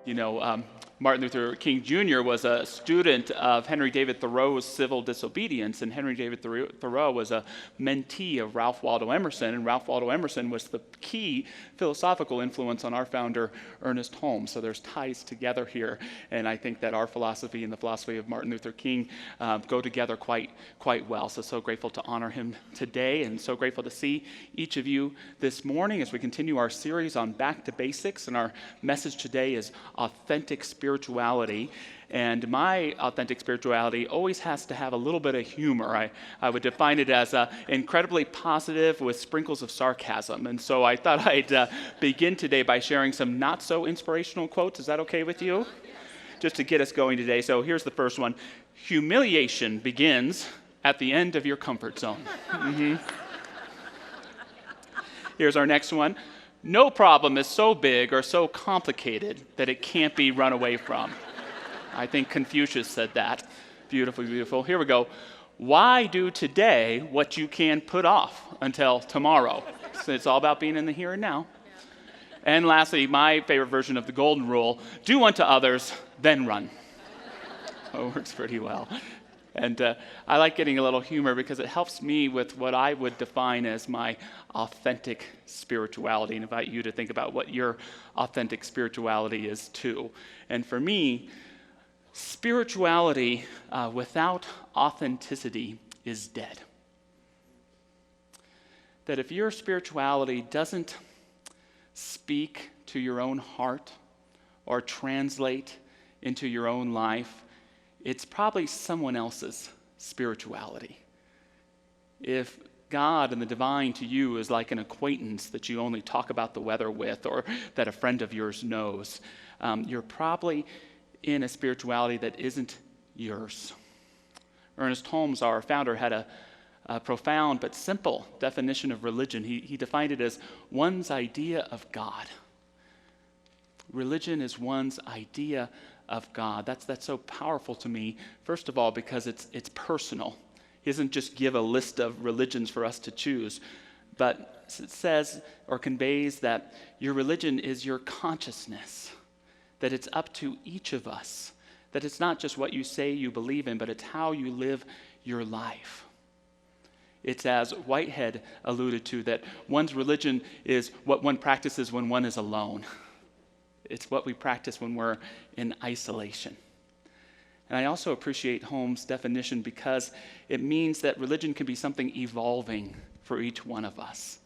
Martin Luther King Jr. was a student of Henry David Thoreau's civil disobedience, and Henry David Thoreau was a mentee of Ralph Waldo Emerson, and Ralph Waldo Emerson was the key philosophical influence on our founder, Ernest Holmes. So there's ties together here, and I think that our philosophy and the philosophy of Martin Luther King go together quite well. So grateful to honor him today, and so grateful to see each of you this morning as we continue our series on Back to Basics, and our message today is authentic spirituality. And my authentic spirituality always has to have a little bit of humor. I would define it as incredibly positive with sprinkles of sarcasm. And so I thought I'd begin today by sharing some not so inspirational quotes. Is that okay with you? Just to get us going today. So here's the first one. Humiliation begins at the end of your comfort zone. Here's our next one. No problem is so big or so complicated that it can't be run away from. I think Confucius said that. Beautiful, beautiful. Here we go. Why do today what you can put off until tomorrow? So it's all about being in the here and now. And lastly, my favorite version of the golden rule, do unto others, then run. So it works pretty well. And I like getting a little humor because it helps me with what I would define as my authentic spirituality, and invite you to think about what your authentic spirituality is too. And for me, spirituality without authenticity is dead. That if your spirituality doesn't speak to your own heart or translate into your own life, it's probably someone else's spirituality. If God and the divine to you is like an acquaintance that you only talk about the weather with, or that a friend of yours knows, you're probably in a spirituality that isn't yours. Ernest Holmes, our founder, had a profound but simple definition of religion. He defined it as one's idea of God. Religion is one's idea of God. That's so powerful to me, first of all, because it's personal. He doesn't just give a list of religions for us to choose, but it says or conveys that your religion is your consciousness, that it's up to each of us, that it's not just what you say you believe in, but it's how you live your life. It's as Whitehead alluded to, that one's religion is what one practices when one is alone. It's what we practice when we're in isolation. And I also appreciate Holmes' definition because it means that religion can be something evolving for each one of us.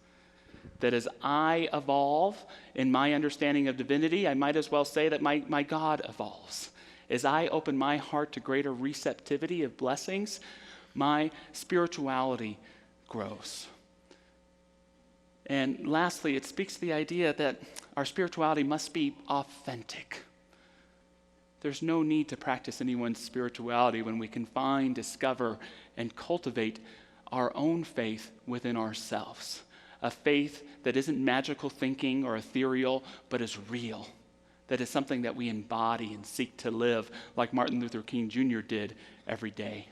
That as I evolve in my understanding of divinity, I might as well say that my God evolves. As I open my heart to greater receptivity of blessings, my spirituality grows. And lastly, it speaks to the idea that our spirituality must be authentic. There's no need to practice anyone's spirituality when we can find, discover, and cultivate our own faith within ourselves. A faith that isn't magical thinking or ethereal, but is real. That is something that we embody and seek to live like Martin Luther King Jr. did every day.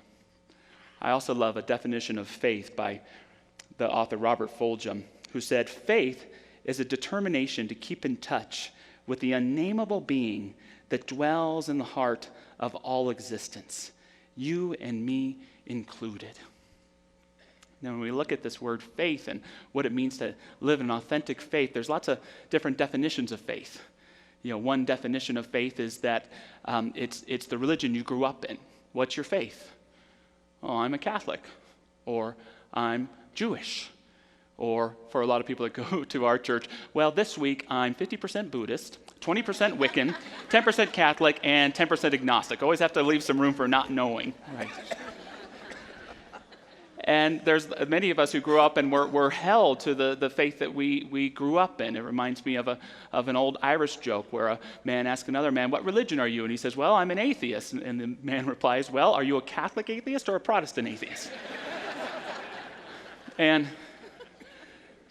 I also love a definition of faith by the author Robert Fulghum, who said, "Faith is a determination to keep in touch with the unnameable being that dwells in the heart of all existence, you and me included." Now, when we look at this word faith and what it means to live an authentic faith, there's lots of different definitions of faith. One definition of faith is that it's the religion you grew up in. What's your faith? Oh, I'm a Catholic, or I'm Jewish. Or for a lot of people that go to our church, well, this week I'm 50% Buddhist, 20% Wiccan, 10% Catholic, and 10% agnostic. Always have to leave some room for not knowing. Right. And there's many of us who grew up and were held to the faith that we grew up in. It reminds me of an old Irish joke where a man asks another man, "What religion are you?" And he says, "Well, I'm an atheist." And the man replies, "Well, are you a Catholic atheist or a Protestant atheist?" And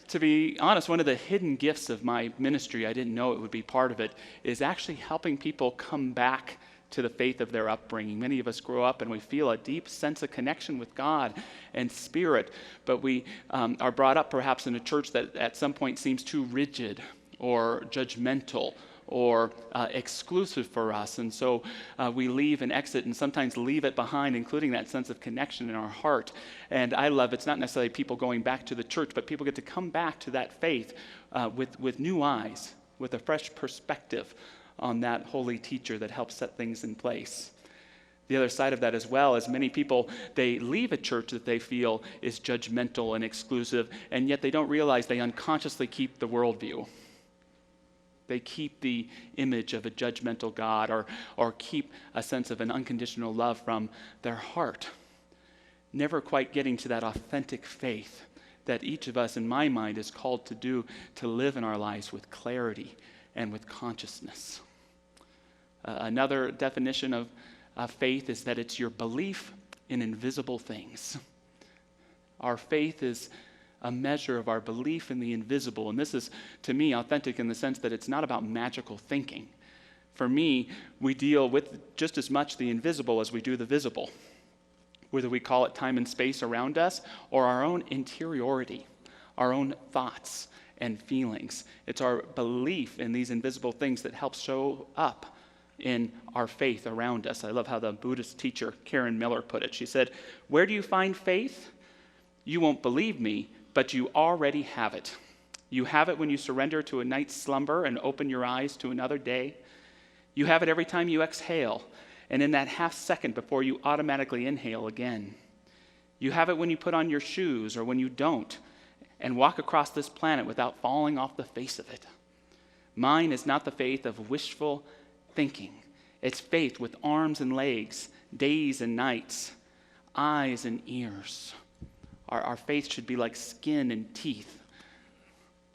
to be honest, one of the hidden gifts of my ministry, I didn't know it would be part of it, is actually helping people come back to the faith of their upbringing. Many of us grow up and we feel a deep sense of connection with God and spirit, but we are brought up perhaps in a church that at some point seems too rigid or judgmental or exclusive for us. And so we leave and exit and sometimes leave it behind, including that sense of connection in our heart. And I love it's not necessarily people going back to the church, but people get to come back to that faith with new eyes, with a fresh perspective on that holy teacher that helps set things in place. The other side of that as well is many people, they leave a church that they feel is judgmental and exclusive, and yet they don't realize they unconsciously keep the worldview. They keep the image of a judgmental God or keep a sense of an unconditional love from their heart, never quite getting to that authentic faith that each of us, in my mind, is called to do, to live in our lives with clarity and with consciousness. Another definition of faith is that it's your belief in invisible things. Our faith is a measure of our belief in the invisible, and this is, to me, authentic in the sense that it's not about magical thinking. For me, we deal with just as much the invisible as we do the visible, whether we call it time and space around us or our own interiority, our own thoughts and feelings. It's our belief in these invisible things that helps show up in our faith around us. I love how the Buddhist teacher Karen Miller put it. She said, "Where do you find faith? You won't believe me, but you already have it. You have it when you surrender to a night's slumber and open your eyes to another day. You have it every time you exhale, and in that half second before you automatically inhale again. You have it when you put on your shoes or when you don't, and walk across this planet without falling off the face of it. Mine is not the faith of wishful thinking. It's faith with arms and legs, days and nights, eyes and ears. Our faith should be like skin and teeth."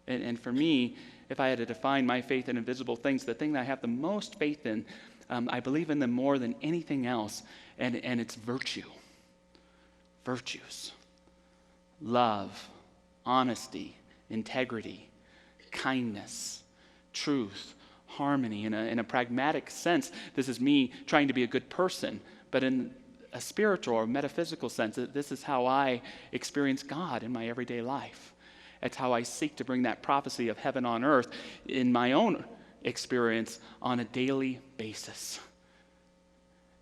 And for me, if I had to define my faith in invisible things, the thing that I have the most faith in, I believe in them more than anything else, and it's virtue. Virtues. Love, honesty, integrity, kindness, truth, harmony. In a pragmatic sense, this is me trying to be a good person, but in a spiritual or metaphysical sense, this is how I experience God in my everyday life. It's how I seek to bring that prophecy of heaven on earth in my own experience on a daily basis.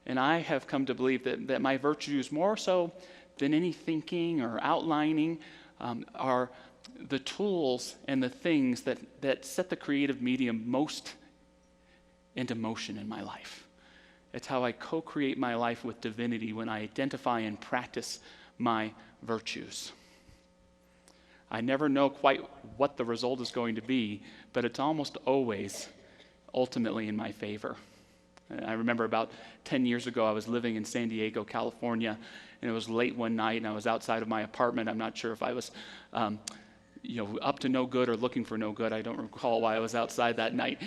And I have come to believe that my virtues, more so than any thinking or outlining, are the tools and the things that set the creative medium most into motion in my life. It's how I co-create my life with divinity when I identify and practice my virtues. I never know quite what the result is going to be, but it's almost always ultimately in my favor. I remember about 10 years ago, I was living in San Diego, California, and it was late one night, and I was outside of my apartment. I'm not sure if I was up to no good or looking for no good. I don't recall why I was outside that night.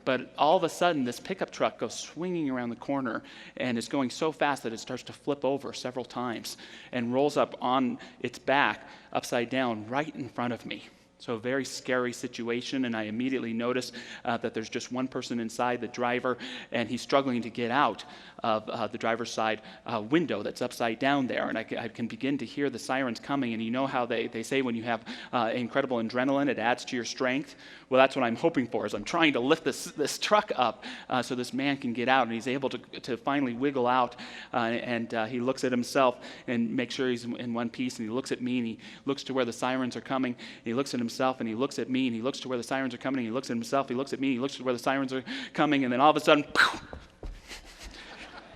But all of a sudden, this pickup truck goes swinging around the corner, and it's going so fast that it starts to flip over several times and rolls up on its back upside down right in front of me. So a very scary situation, and I immediately notice that there's just one person inside, the driver, and he's struggling to get out of the driver's side window that's upside down there. And I can begin to hear the sirens coming, and you know how they say when you have incredible adrenaline, it adds to your strength? Well, that's what I'm hoping for, is I'm trying to lift this truck up so this man can get out, and he's able to finally wiggle out, and he looks at himself and makes sure he's in one piece, and he looks at me, and he looks to where the sirens are coming, and he looks at himself, and he looks at me, and he looks to where the sirens are coming, and he looks at himself, he looks at me, he looks to where the sirens are coming, and then all of a sudden,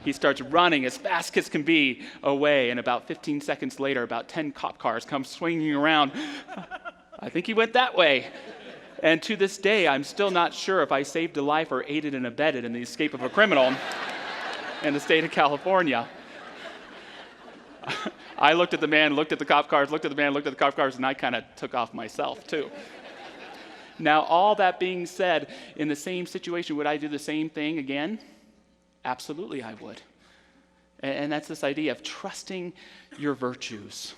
he starts running as fast as can be away, and about 15 seconds later, about 10 cop cars come swinging around. I think he went that way. And to this day, I'm still not sure if I saved a life or aided and abetted in the escape of a criminal in the state of California. I looked at the man, looked at the cop cars, looked at the man, looked at the cop cars, and I kind of took off myself too. Now, all that being said, in the same situation, would I do the same thing again? Absolutely, I would. And that's this idea of trusting your virtues.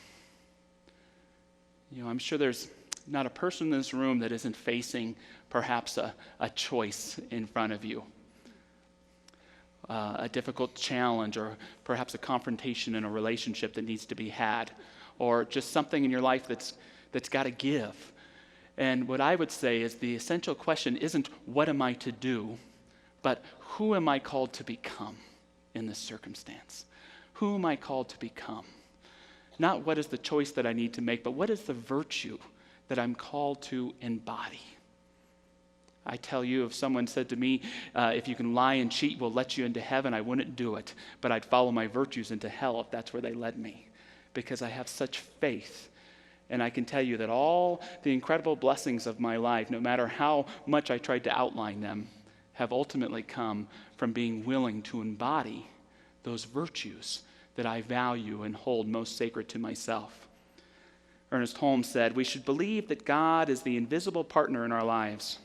You know, I'm sure there's not a person in this room that isn't facing perhaps a choice in front of you. A difficult challenge, or perhaps a confrontation in a relationship that needs to be had, or just something in your life that's got to give. And what I would say is the essential question isn't what am I to do, but who am I called to become in this circumstance? Who am I called to become? Not what is the choice that I need to make, but what is the virtue that I'm called to embody? I tell you, if someone said to me, if you can lie and cheat, we'll let you into heaven, I wouldn't do it. But I'd follow my virtues into hell if that's where they led me, because I have such faith. And I can tell you that all the incredible blessings of my life, no matter how much I tried to outline them, have ultimately come from being willing to embody those virtues that I value and hold most sacred to myself. Ernest Holmes said, "We should believe that God is the invisible partner in our lives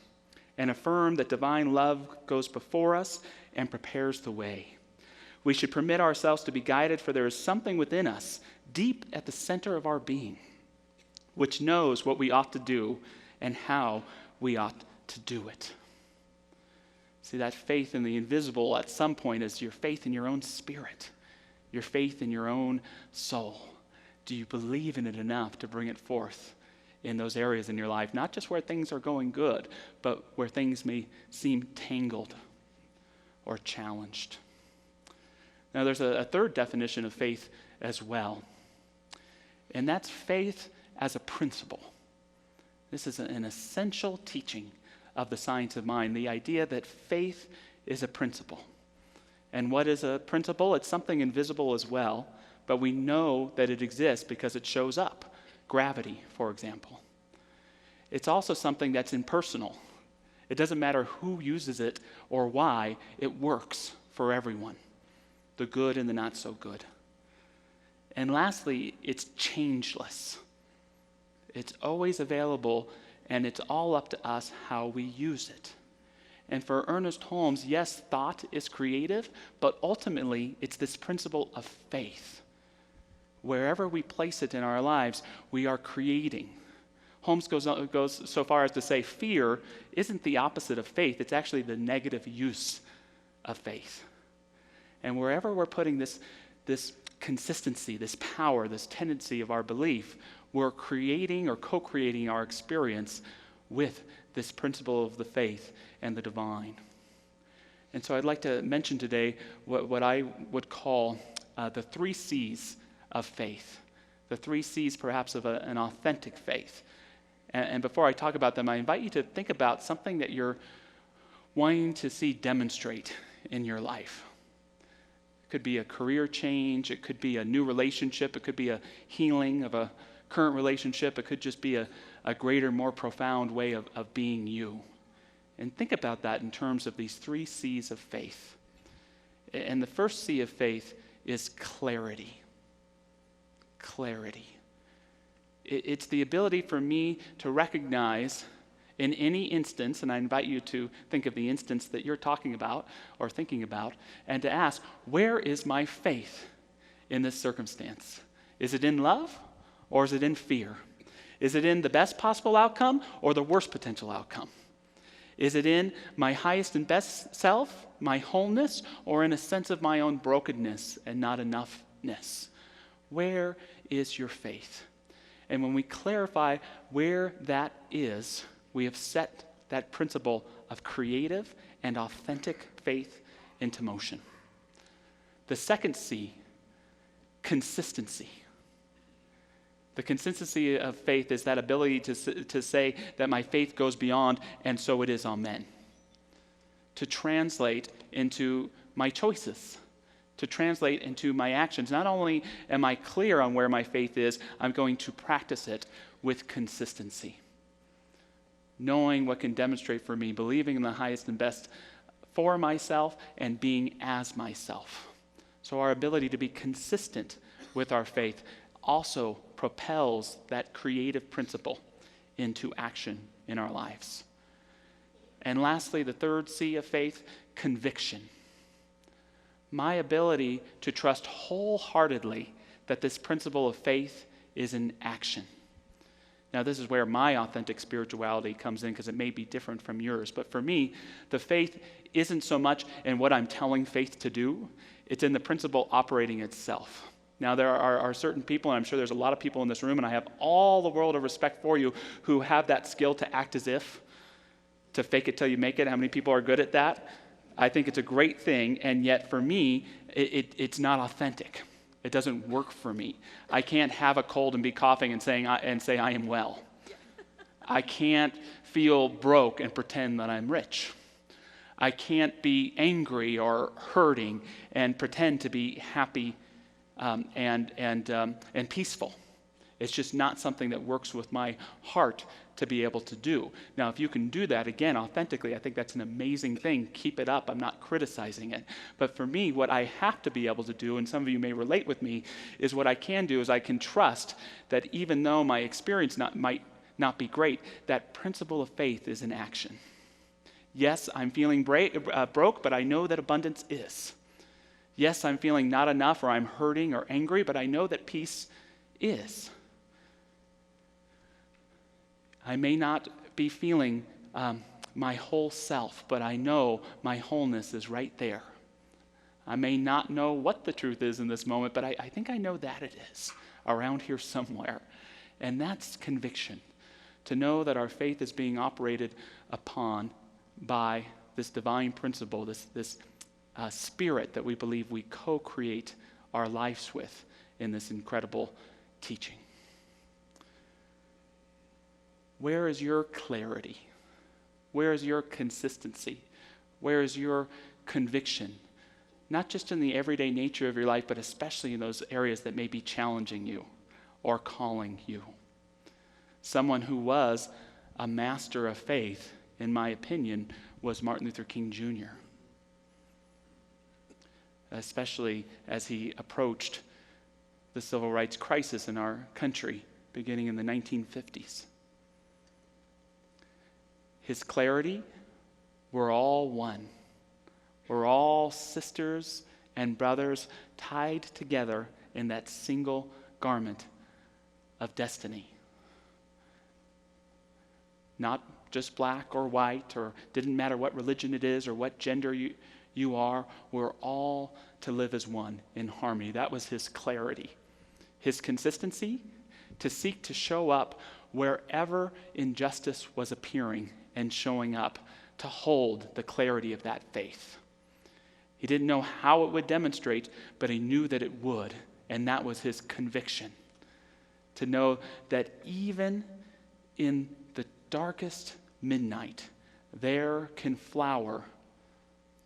and affirm that divine love goes before us and prepares the way. We should permit ourselves to be guided, for there is something within us, deep at the center of our being, which knows what we ought to do and how we ought to do it." See, that faith in the invisible at some point is your faith in your own spirit, your faith in your own soul. Do you believe in it enough to bring it forth in those areas in your life, not just where things are going good, but where things may seem tangled or challenged? Now, there's a third definition of faith as well, and that's faith as a principle. This is an essential teaching of the science of mind, the idea that faith is a principle. And what is a principle? It's something invisible as well, but we know that it exists because it shows up. Gravity, for example. It's also something that's impersonal. It doesn't matter who uses it or why, it works for everyone, the good and the not so good. And lastly, it's changeless. It's always available, and it's all up to us how we use it. And for Ernest Holmes, yes, thought is creative, but ultimately it's this principle of faith. Wherever we place it in our lives, we are creating. Holmes goes so far as to say fear isn't the opposite of faith, it's actually the negative use of faith. And wherever we're putting this consistency, this power, this tendency of our belief, we're creating or co-creating our experience with this principle of the faith and the divine. And so I'd like to mention today what I would call the 3 C's of faith, the 3 C's perhaps of an authentic faith. And before I talk about them, I invite you to think about something that you're wanting to see demonstrate in your life. It could be a career change, it could be a new relationship, it could be a healing of a current relationship, it could just be a greater, more profound way of being you. And think about that in terms of these 3 C's of faith. And the first C of faith is clarity. Clarity. It's the ability for me to recognize in any instance, and I invite you to think of the instance that you're talking about or thinking about, and to ask, where is my faith in this circumstance? Is it in love or is it in fear? Is it in the best possible outcome or the worst potential outcome? Is it in my highest and best self, my wholeness, or in a sense of my own brokenness and not enoughness? Where is your faith? And when we clarify where that is, we have set that principle of creative and authentic faith into motion. The second C, consistency. The consistency of faith is that ability to say that my faith goes beyond, and so it is, amen. To translate into my choices, to translate into my actions. Not only am I clear on where my faith is, I'm going to practice it with consistency. Knowing what can demonstrate for me, believing in the highest and best for myself, and being as myself. So our ability to be consistent with our faith also propels that creative principle into action in our lives. And lastly, the third C of faith, conviction. My ability to trust wholeheartedly that this principle of faith is in action. Now, this is where my authentic spirituality comes in, because it may be different from yours. But for me, the faith isn't so much in what I'm telling faith to do. It's in the principle operating itself. Now, there are certain people, and I'm sure there's a lot of people in this room, and I have all the world of respect for you, who have that skill to act as if, to fake it till you make it. How many people are good at that? I think it's a great thing, and yet for me, it's not authentic. It doesn't work for me. I can't have a cold and be coughing and say I am well. I can't feel broke and pretend that I'm rich. I can't be angry or hurting and pretend to be happy and peaceful. It's just not something that works with my heart to be able to do. Now, if you can do that, again, authentically, I think that's an amazing thing. Keep it up. I'm not criticizing it. But for me, what I have to be able to do, and some of you may relate with me, is what I can do is I can trust that even though my experience might not be great, that principle of faith is in action. Yes, I'm feeling broke, but I know that abundance is. Yes, I'm feeling not enough, or I'm hurting or angry, but I know that peace is. I may not be feeling my whole self, but I know my wholeness is right there. I may not know what the truth is in this moment, but I think I know that it is around here somewhere. And that's conviction, to know that our faith is being operated upon by this divine principle, this spirit that we believe we co-create our lives with in this incredible teaching. Where is your clarity? Where is your consistency? Where is your conviction? Not just in the everyday nature of your life, but especially in those areas that may be challenging you or calling you. Someone who was a master of faith, in my opinion, was Martin Luther King Jr., especially as he approached the civil rights crisis in our country beginning in the 1950s. His clarity, we're all one. We're all sisters and brothers tied together in that single garment of destiny. Not just black or white, or didn't matter what religion it is or what gender you are, we're all to live as one in harmony. That was his clarity. His consistency, to seek to show up wherever injustice was appearing and showing up, to hold the clarity of that faith. He didn't know how it would demonstrate, but he knew that it would, and that was his conviction. To know that even in the darkest midnight, there can flower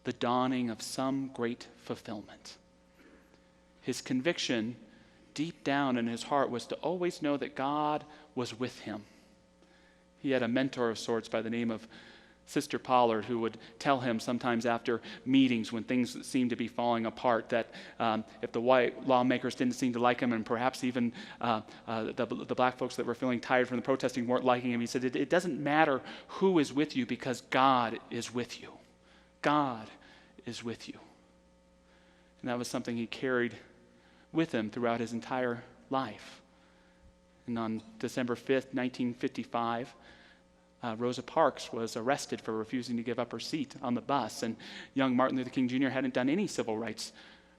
the dawning of some great fulfillment. His conviction, deep down in his heart, was to always know that God was with him. He had a mentor of sorts by the name of Sister Pollard, who would tell him sometimes after meetings when things seemed to be falling apart that if the white lawmakers didn't seem to like him, and perhaps even the black folks that were feeling tired from the protesting weren't liking him, he said, it doesn't matter who is with you, because God is with you. God is with you. And that was something he carried with him throughout his entire life. And on December 5th, 1955, Rosa Parks was arrested for refusing to give up her seat on the bus. And young Martin Luther King Jr. hadn't done any civil rights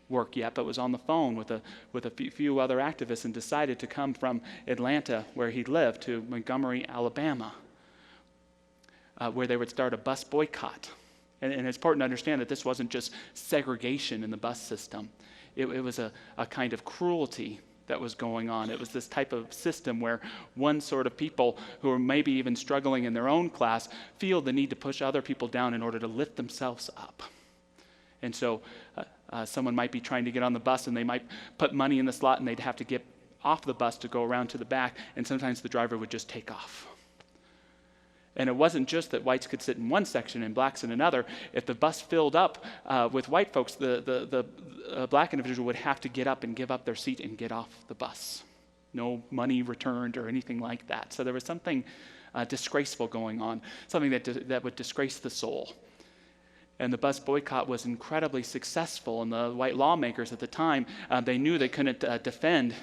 work yet, but was on the phone with a few other activists and decided to come from Atlanta, where he lived, to Montgomery, Alabama, where they would start a bus boycott. And it's important to understand that this wasn't just segregation in the bus system. It was a kind of cruelty that was going on. It was this type of system where one sort of people who are maybe even struggling in their own class feel the need to push other people down in order to lift themselves up. And so someone might be trying to get on the bus, and they might put money in the slot, and they'd have to get off the bus to go around to the back, and sometimes the driver would just take off. And it wasn't just that whites could sit in one section and blacks in another. If the bus filled up with white folks, the black individual would have to get up and give up their seat and get off the bus. No money returned or anything like that. So there was something disgraceful going on, something that would disgrace the soul. And the bus boycott was incredibly successful, and the white lawmakers at the time, they knew they couldn't defend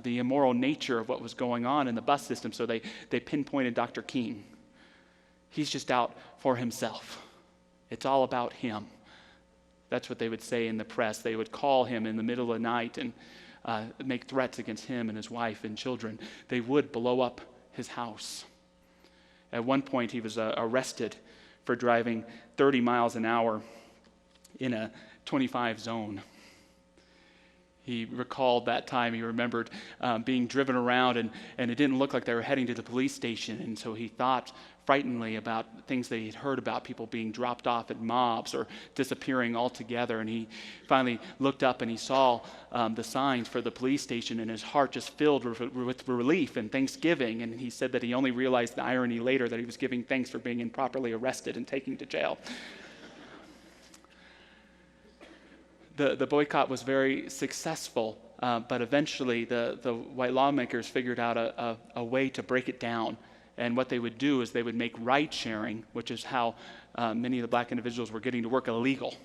the immoral nature of what was going on in the bus system, so they pinpointed Dr. King. He's just out for himself. It's all about him. That's what they would say in the press. They would call him in the middle of the night and make threats against him and his wife and children. They would blow up his house. At one point, he was arrested for driving 30 miles an hour in a 25 zone. He recalled that time. He remembered being driven around, and it didn't look like they were heading to the police station. And so he thought frighteningly about things that he'd heard about people being dropped off at mobs or disappearing altogether. And he finally looked up and he saw the signs for the police station, and his heart just filled with relief and thanksgiving. And he said that he only realized the irony later, that he was giving thanks for being improperly arrested and taken to jail. The boycott was very successful, but eventually the white lawmakers figured out a way to break it down. And what they would do is they would make ride sharing, which is how many of the black individuals were getting to work, illegal.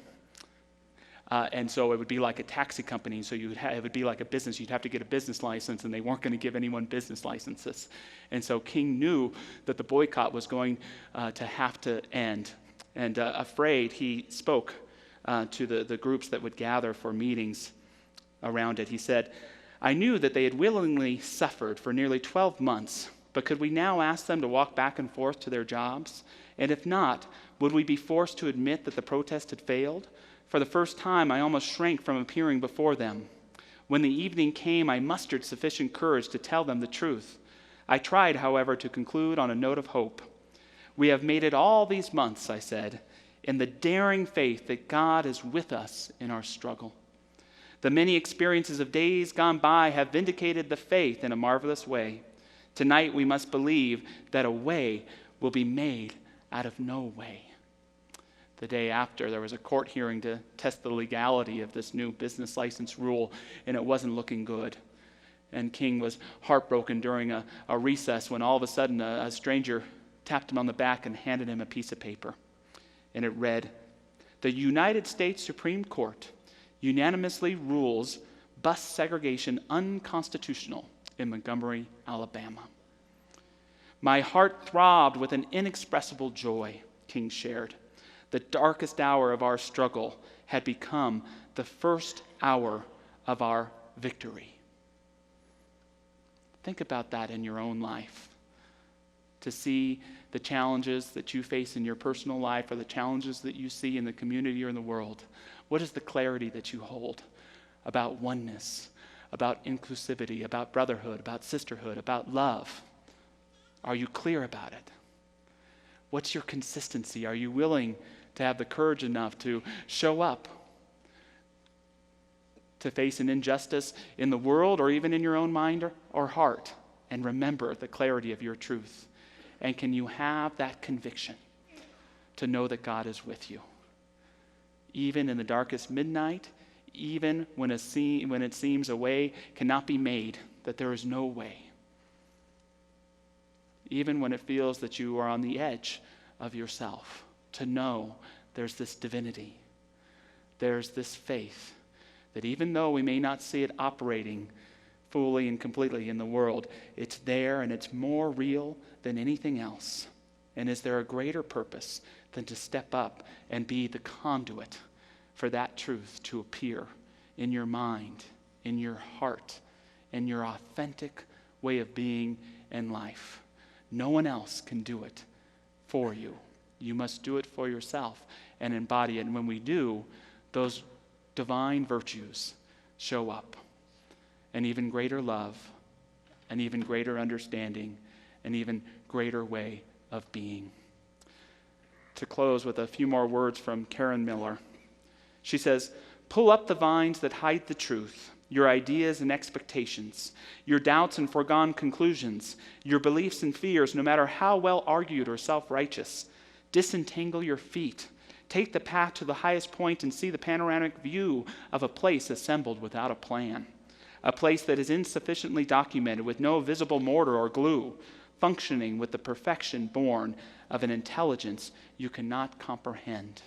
And so it would be like a taxi company. So it would be like a business. You'd have to get a business license, and they weren't going to give anyone business licenses. And so King knew that the boycott was going to have to end. And afraid, he spoke to the groups that would gather for meetings around it. He said, "I knew that they had willingly suffered for nearly 12 months, but could we now ask them to walk back and forth to their jobs? And if not, would we be forced to admit that the protest had failed? For the first time, I almost shrank from appearing before them. When the evening came, I mustered sufficient courage to tell them the truth. I tried, however, to conclude on a note of hope. We have made it all these months, I said, in the daring faith that God is with us in our struggle. The many experiences of days gone by have vindicated the faith in a marvelous way. Tonight we must believe that a way will be made out of no way." The day after, there was a court hearing to test the legality of this new business license rule, and it wasn't looking good. And King was heartbroken during a recess when all of a sudden a stranger tapped him on the back and handed him a piece of paper. And it read, "The United States Supreme Court unanimously rules bus segregation unconstitutional in Montgomery, Alabama." My heart throbbed with an inexpressible joy, King shared. The darkest hour of our struggle had become the first hour of our victory. Think about that in your own life. To see the challenges that you face in your personal life or the challenges that you see in the community or in the world. What is the clarity that you hold about oneness, about inclusivity, about brotherhood, about sisterhood, about love? Are you clear about it? What's your consistency? Are you willing to have the courage enough to show up, to face an injustice in the world or even in your own mind or heart, and remember the clarity of your truth? And can you have that conviction to know that God is with you? Even in the darkest midnight, even when it seems a way cannot be made, that there is no way. Even when it feels that you are on the edge of yourself, to know there's this divinity, there's this faith, that even though we may not see it operating fully and completely in the world, it's there and it's more real than anything else. And is there a greater purpose than to step up and be the conduit for that truth to appear in your mind, in your heart, in your authentic way of being and life? No one else can do it for you. You must do it for yourself and embody it. And when we do, those divine virtues show up. An even greater love, an even greater understanding, an even greater way of being. To close with a few more words from Karen Miller. She says, "Pull up the vines that hide the truth, your ideas and expectations, your doubts and foregone conclusions, your beliefs and fears, no matter how well argued or self-righteous. Disentangle your feet. Take the path to the highest point and see the panoramic view of a place assembled without a plan. A place that is insufficiently documented, with no visible mortar or glue, functioning with the perfection born of an intelligence you cannot comprehend.